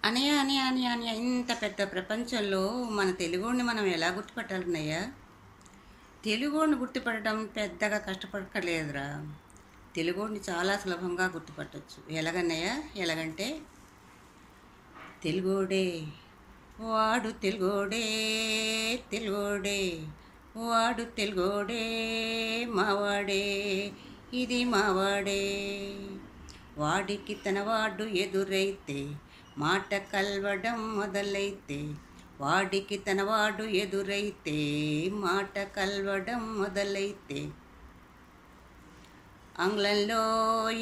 అనయ్య అనయ్య అనయ్య అనయ్య ఇంత పెద్ద ప్రపంచంలో మన తెలుగుని మనం ఎలా గుర్తుపట్టాలన్నయ్యా? తెలుగుని గుర్తుపట్టడం పెద్దగా కష్టపడక్కర్లేదురా. తెలుగుని చాలా సులభంగా గుర్తుపట్టచ్చు. ఎలాగన్నయ్య? ఎలాగంటే తెలుగోడే వాడు తెలుగోడే, తెలుగోడే వాడు తెలుగోడే, మావాడే ఇది మావాడే. వాడికి తన వాడు ఎదురైతే మాట కలవడం మొదలైతే, వాడికి తన వాడు ఎదురైతే మాట కలవడం మొదలైతే, ఆంగ్లంలో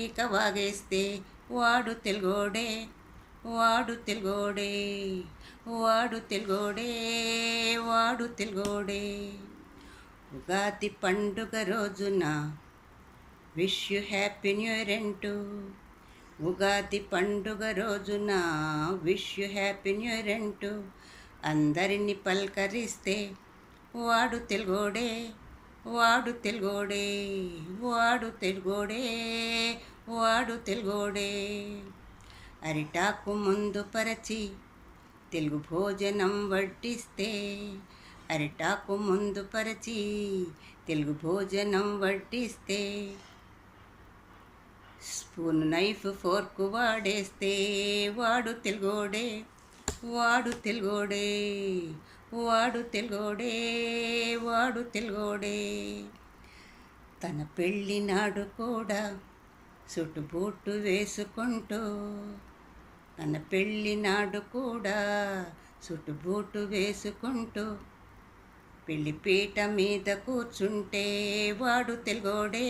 ఇక వాగేస్తే వాడు తెలుగోడే, వాడు తెలుగోడే, వాడు తెలుగోడే, వాడు తెలుగోడే. ఉగాది పండుగ రోజున wish you happy new year అంటూ, ఉగాది పండుగ రోజున wish you happy new year అంటూ అందరినీ పలకరిస్తే వాడు తెలుగోడే, వాడు తెలుగోడే, వాడు తెలుగోడే, వాడు తెలుగోడే. అరిటాకు ముందు పరచి తెలుగు భోజనం వడ్డిస్తే, అరిటాకు ముందు పరచి తెలుగు భోజనం వడ్డిస్తే, స్పూన్ నైఫ్ ఫోర్కు వాడేస్తే వాడు తెలుగోడే, వాడు తెలుగోడే, వాడు తెలుగోడే, వాడు తెలుగోడే. తన పెళ్ళి నాడు కూడా సుట్టుబూటు వేసుకుంటూ, తన పెళ్ళి నాడు కూడా సుట్టుబూటు వేసుకుంటూ పెళ్లి పీట మీద కూర్చుంటే వాడు తెలుగోడే,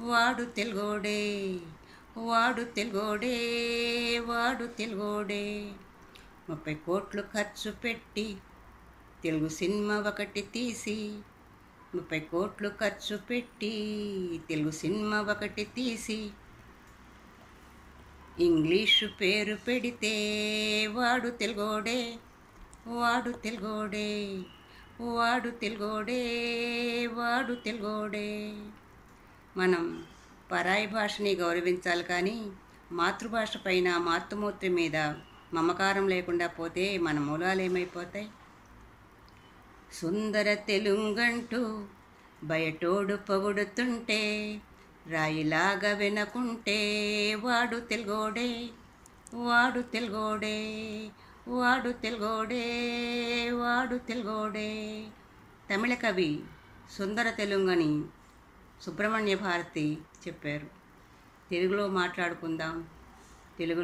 వాడు తెలుగోడే, వాడు తెలుగోడే, వాడు తెలుగోడే. 30 కోట్లు ఖర్చు పెట్టి తెలుగు సినిమా ఒకటి తీసి, 30 కోట్లు ఖర్చు పెట్టి తెలుగు సినిమా ఒకటి తీసి ఇంగ్లీషు పేరు పెడితే వాడు తెలుగోడే, వాడు తెలుగోడే, వాడు తెలుగోడే, వాడు తెలుగోడే. మనం పరాయి భాషని గౌరవించాలి, కానీ మాతృభాష పైన మాతృమూర్తి మీద మమకారం లేకుండా పోతే మన మూలాలు ఏమైపోతాయి? సుందర తెలుగంటూ బయటోడు పొగుడుతుంటే రాయిలాగా వినకుంటే వాడు తెలుగోడే, వాడు తెలుగోడే, వాడు తెలుగోడే, వాడు తెలుగోడే. తమిళ కవి సుందర తెలుగని సుబ్రహ్మణ్య భారతి చెప్పారు. తెలుగులో మాట్లాడుకుందాం. తెలుగులో